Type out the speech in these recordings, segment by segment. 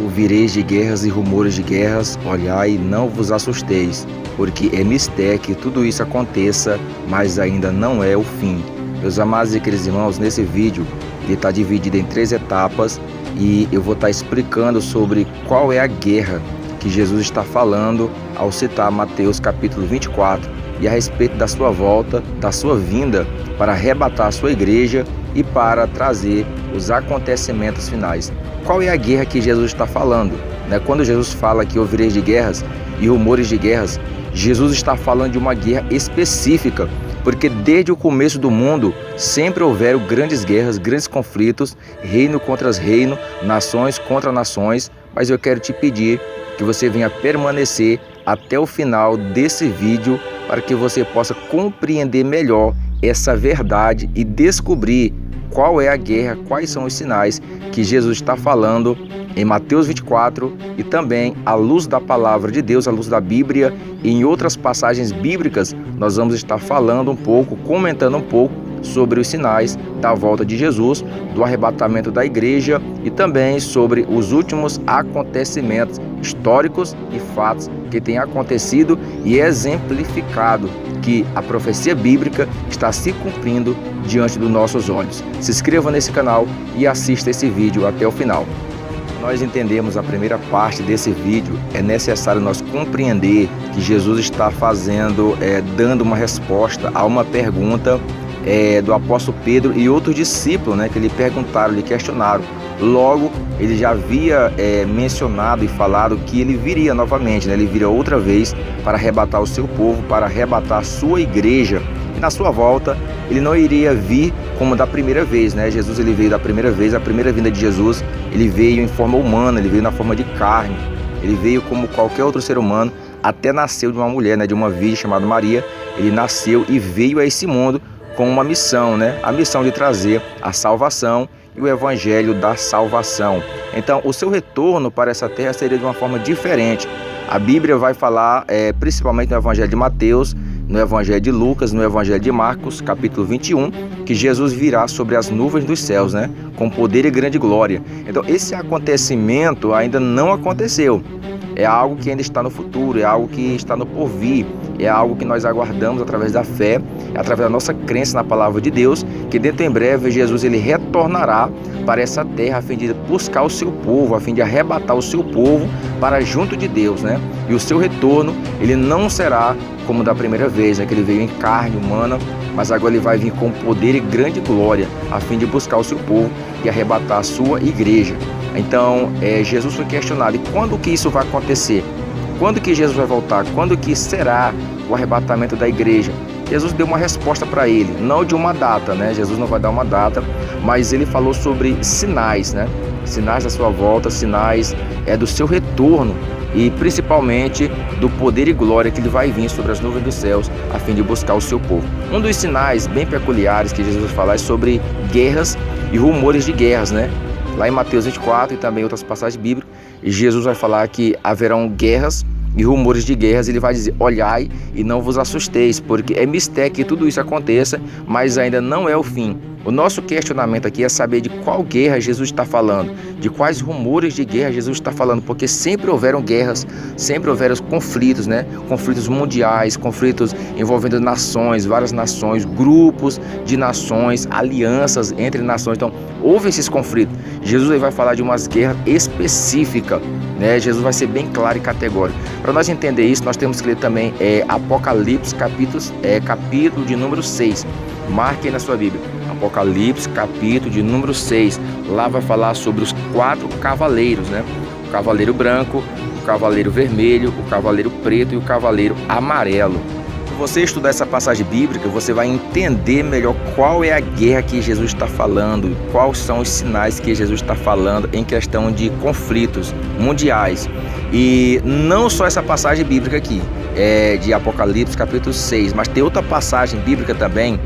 Ouvireis de guerras e rumores de guerras, olhai e não vos assusteis, porque é mistério que tudo isso aconteça, mas ainda não é o fim. Meus amados e queridos irmãos, nesse vídeo ele está dividido em 3 etapas e eu vou estar explicando sobre qual é a guerra que Jesus está falando ao citar Mateus capítulo 24 e a respeito da sua volta, da sua vinda para arrebatar a sua igreja e para trazer os acontecimentos finais. Qual é a guerra que Jesus está falando? Quando Jesus fala que ouvireis de guerras e rumores de guerras, Jesus está falando de uma guerra específica, porque desde o começo do mundo sempre houveram grandes guerras, grandes conflitos, reino contra reino, nações contra nações, mas eu quero te pedir que você venha permanecer até o final desse vídeo para que você possa compreender melhor essa verdade e descobrir qual é a guerra, quais são os sinais que Jesus está falando em Mateus 24 e também à luz da palavra de Deus, à luz da Bíblia e em outras passagens bíblicas nós vamos estar falando um pouco, comentando um pouco sobre os sinais da volta de Jesus, do arrebatamento da igreja e também sobre os últimos acontecimentos históricos e fatos que têm acontecido e exemplificado que a profecia bíblica está se cumprindo diante dos nossos olhos. Se inscreva nesse canal e assista esse vídeo até o final. Nós entendemos a primeira parte desse vídeo, é necessário nós compreender que Jesus está dando uma resposta a uma pergunta do apóstolo Pedro e outros discípulos, que lhe perguntaram, lhe questionaram. Logo, ele já havia mencionado e falado que ele viria novamente, ele viria outra vez para arrebatar o seu povo, para arrebatar a sua igreja. E na sua volta, ele não iria vir como da primeira vez, Jesus ele veio da primeira vez, a primeira vinda de Jesus, ele veio em forma humana, ele veio na forma de carne, ele veio como qualquer outro ser humano, até nasceu de uma mulher, de uma virgem chamada Maria, ele nasceu e veio a esse mundo com uma missão, a missão de trazer a salvação e o evangelho da salvação. Então, o seu retorno para essa terra seria de uma forma diferente. A Bíblia vai falar, principalmente no evangelho de Mateus, no evangelho de Lucas, no evangelho de Marcos, capítulo 21, que Jesus virá sobre as nuvens dos céus, com poder e grande glória. Então, esse acontecimento ainda não aconteceu. É algo que ainda está no futuro, é algo que está no porvir, é algo que nós aguardamos através da fé, através da nossa crença na palavra de Deus, que dentro em breve Jesus ele retornará para essa terra a fim de buscar o seu povo, a fim de arrebatar o seu povo para junto de Deus, E o seu retorno, ele não será como da primeira vez, que ele veio em carne humana, mas agora ele vai vir com poder e grande glória, a fim de buscar o seu povo e arrebatar a sua igreja. Então, Jesus foi questionado, e quando que isso vai acontecer? Quando que Jesus vai voltar? Quando que será o arrebatamento da igreja? Jesus deu uma resposta para ele, não de uma data, Jesus não vai dar uma data, mas ele falou sobre sinais, Sinais da sua volta, sinais do seu retorno e principalmente do poder e glória que ele vai vir sobre as nuvens dos céus a fim de buscar o seu povo. Um dos sinais bem peculiares que Jesus vai falar é sobre guerras e rumores de guerras, Lá em Mateus 24 e também outras passagens bíblicas, Jesus vai falar que haverão guerras e rumores de guerras. Ele vai dizer, olhai e não vos assusteis, porque é mistério que tudo isso aconteça, mas ainda não é o fim. O nosso questionamento aqui é saber de qual guerra Jesus está falando, de quais rumores de guerra Jesus está falando, porque sempre houveram guerras, sempre houveram conflitos, Conflitos mundiais, conflitos envolvendo nações, várias nações, grupos de nações, alianças entre nações. Então, houve esses conflitos. Jesus vai falar de umas guerras específicas, Jesus vai ser bem claro e categórico. Para nós entender isso, nós temos que ler também Apocalipse, capítulo de número 6. Marque aí na sua Bíblia. Apocalipse, capítulo de número 6. Lá vai falar sobre os 4 cavaleiros, O cavaleiro branco, o cavaleiro vermelho, o cavaleiro preto e o cavaleiro amarelo. Se você estudar essa passagem bíblica, você vai entender melhor qual é a guerra que Jesus está falando, quais são os sinais que Jesus está falando em questão de conflitos mundiais. E não só essa passagem bíblica aqui, de Apocalipse capítulo 6, mas tem outra passagem bíblica também,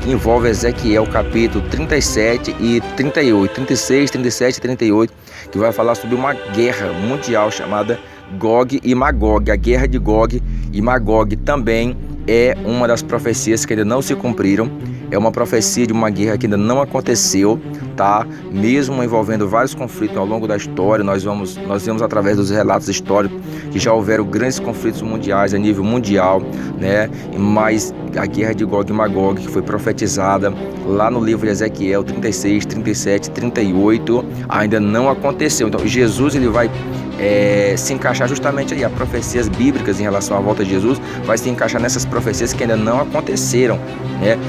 que envolve Ezequiel capítulo 37 e 38, 36, 37 e 38, que vai falar sobre uma guerra mundial chamada Gog e Magog. A guerra de Gog e Magog também é uma das profecias que ainda não se cumpriram. é uma profecia de uma guerra que ainda não aconteceu, tá? Mesmo envolvendo vários conflitos ao longo da história, nós vemos através dos relatos históricos que já houveram grandes conflitos mundiais a nível mundial, né? Mas a guerra de Gog e Magog, que foi profetizada lá no livro de Ezequiel 36, 37, 38, ainda não aconteceu. Então Jesus ele vai se encaixar justamente aí, as profecias bíblicas em relação à volta de Jesus vai se encaixar nessas profecias que ainda não aconteceram, né?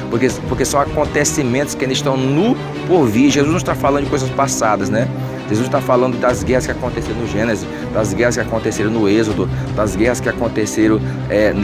Porque são acontecimentos que ainda estão no porvir. Jesus não está falando de coisas passadas, né? Jesus está falando das guerras que aconteceram no Gênesis, das guerras que aconteceram no Êxodo, das guerras que aconteceram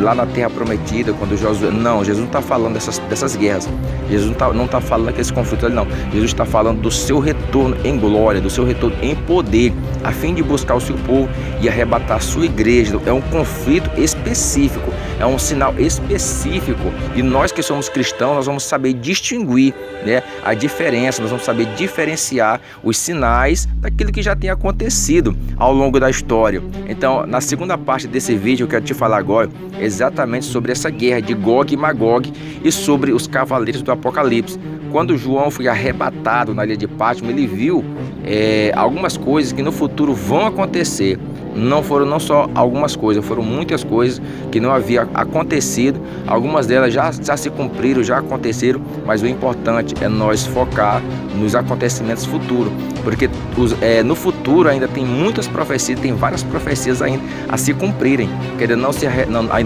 lá na Terra Prometida, quando Josué... Não, Jesus não está falando dessas guerras. Jesus não está falando daqueles conflitos ali, não. Jesus está falando do seu retorno em glória, do seu retorno em poder, a fim de buscar o seu povo e arrebatar a sua igreja. É um conflito específico, é um sinal específico. E nós que somos cristãos, nós vamos saber distinguir, né, a diferença, nós vamos saber diferenciar os sinais daquilo que já tem acontecido ao longo da história. Então, na segunda parte desse vídeo, eu quero te falar agora exatamente sobre essa guerra de Gog e Magog e sobre os cavaleiros do Apocalipse. Quando João foi arrebatado na ilha de Patmos, ele viu algumas coisas que no futuro vão acontecer. Não foram só algumas coisas, foram muitas coisas que não haviam acontecido. Algumas delas já se cumpriram, já aconteceram, mas o importante é nós focar nos acontecimentos futuros, porque no futuro ainda tem muitas profecias, tem várias profecias ainda a se cumprirem, que ainda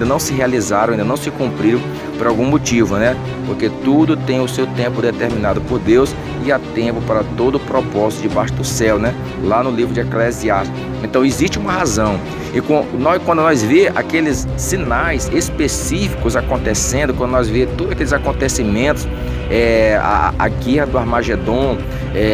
não se realizaram, ainda não se cumpriram por algum motivo, né? Porque tudo tem o seu tempo determinado por Deus e há tempo para todo propósito debaixo do céu, né? Lá no livro de Eclesiastes. Então existe uma razão. E quando nós vemos aqueles sinais específicos acontecendo, quando nós vemos todos aqueles acontecimentos, a guerra do Armagedon,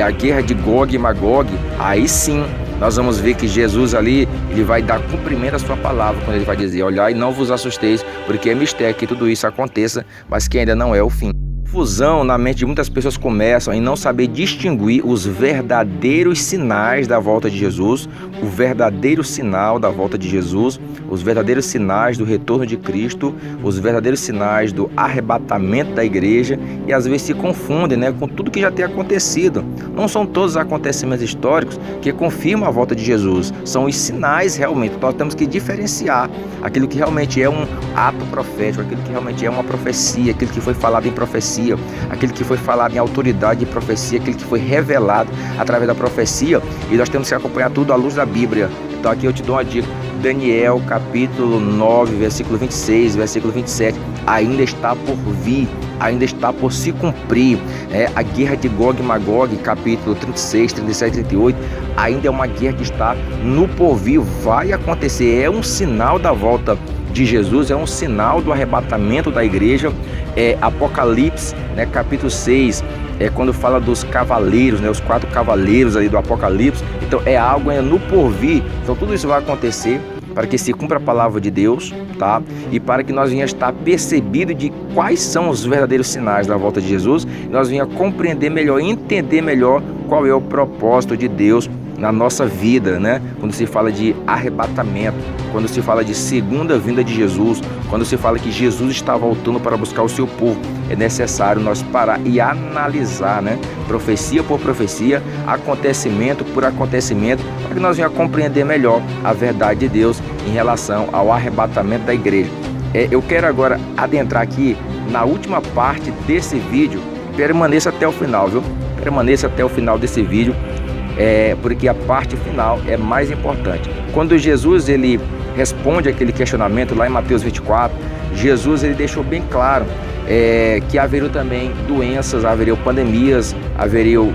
a guerra de Gog e Magog, aí sim nós vamos ver que Jesus ali, ele vai dar cumprimento à sua palavra, quando ele vai dizer: olhai e não vos assusteis, porque é mistério que tudo isso aconteça, mas que ainda não é o fim. Confusão na mente de muitas pessoas começam em não saber distinguir os verdadeiros sinais da volta de Jesus, o verdadeiro sinal da volta de Jesus, os verdadeiros sinais do retorno de Cristo, os verdadeiros sinais do arrebatamento da igreja, e às vezes se confundem, né, com tudo que já tem acontecido. Não são todos os acontecimentos históricos que confirmam a volta de Jesus, são os sinais realmente. Nós temos que diferenciar aquilo que realmente é um ato profético, aquilo que realmente é uma profecia, aquilo que foi falado em profecia, aquele que foi falado em autoridade de profecia, aquele que foi revelado através da profecia, e nós temos que acompanhar tudo à luz da Bíblia. Então aqui eu te dou uma dica: Daniel capítulo 9, versículo 26, versículo 27, ainda está por vir, ainda está por se cumprir. A guerra de Gog e Magog, capítulo 36, 37, 38, ainda é uma guerra que está no porvir, vai acontecer, é um sinal da volta de Jesus, é um sinal do arrebatamento da igreja. Apocalipse, né, capítulo 6, quando fala dos cavaleiros, né, os 4 cavaleiros ali do Apocalipse. Então é algo ainda no porvir. Então tudo isso vai acontecer para que se cumpra a palavra de Deus, tá? E para que nós venhamos estar percebido de quais são os verdadeiros sinais da volta de Jesus, e nós venhamos compreender melhor, entender melhor qual é o propósito de Deus na nossa vida, né? Quando se fala de arrebatamento, quando se fala de segunda vinda de Jesus, quando se fala que Jesus está voltando para buscar o seu povo, é necessário nós parar e analisar, né? Profecia por profecia, acontecimento por acontecimento, para que nós venhamos compreender melhor a verdade de Deus em relação ao arrebatamento da igreja. Eu quero agora adentrar aqui na última parte desse vídeo. Permaneça até o final, viu? Permaneça até o final desse vídeo, porque a parte final é mais importante. Quando Jesus ele responde aquele questionamento lá em Mateus 24, Jesus ele deixou bem claro que haveriam também doenças, haveriam pandemias, haveriam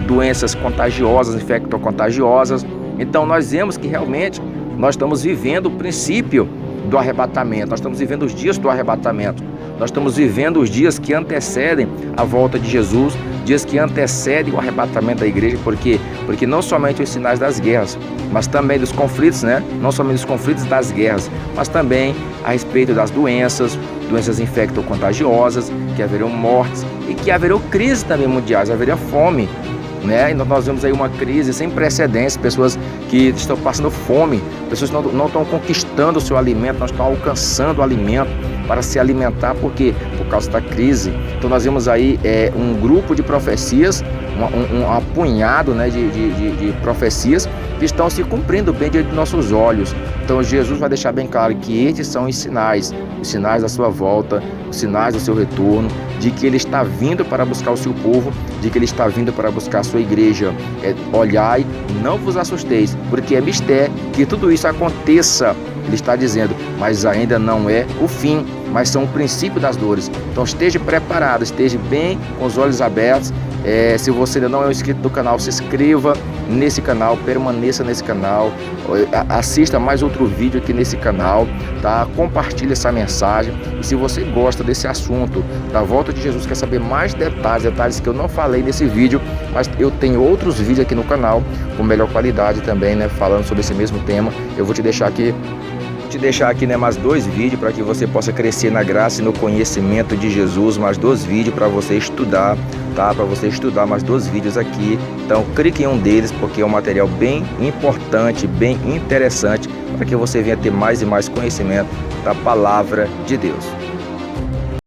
doenças contagiosas, infectocontagiosas. Então nós vemos que realmente nós estamos vivendo o princípio do arrebatamento, nós estamos vivendo os dias do arrebatamento, nós estamos vivendo os dias que antecedem a volta de Jesus, dias que antecedem o arrebatamento da igreja, porque não somente os sinais das guerras, mas também dos conflitos, né? Não somente dos conflitos das guerras, mas também a respeito das doenças infectocontagiosas, que haveriam mortes e que haveriam crises também mundiais, haveria fome. né? E nós vemos aí uma crise sem precedentes, pessoas que estão passando fome, pessoas que não estão conquistando o seu alimento, não estão alcançando o alimento para se alimentar, porque por causa da crise. Então nós vemos aí um grupo de profecias, um apunhado, né, de profecias que estão se cumprindo bem diante de nossos olhos. Então Jesus vai deixar bem claro que estes são os sinais da sua volta, os sinais do seu retorno, de que Ele está vindo para buscar o seu povo, de que Ele está vindo para buscar a sua igreja. Olhai, não vos assusteis, porque é mistério que tudo isso aconteça. Ele está dizendo, mas ainda não é o fim, mas são o princípio das dores. Então esteja preparado, esteja bem com os olhos abertos. Se você ainda não é inscrito do canal, se inscreva nesse canal, permaneça nesse canal, assista mais outro vídeo aqui nesse canal, tá? Compartilhe essa mensagem. E se você gosta desse assunto da volta de Jesus, quer saber mais detalhes que eu não falei nesse vídeo, mas eu tenho outros vídeos aqui no canal com melhor qualidade também, né, falando sobre esse mesmo tema. Eu vou te deixar aqui né, mais 2 vídeos para que você possa crescer na graça e no conhecimento de Jesus, mais 2 vídeos para você estudar, tá? Para você estudar mais 2 vídeos aqui. Então clique em um deles, porque é um material bem importante, bem interessante, para que você venha ter mais e mais conhecimento da palavra de Deus.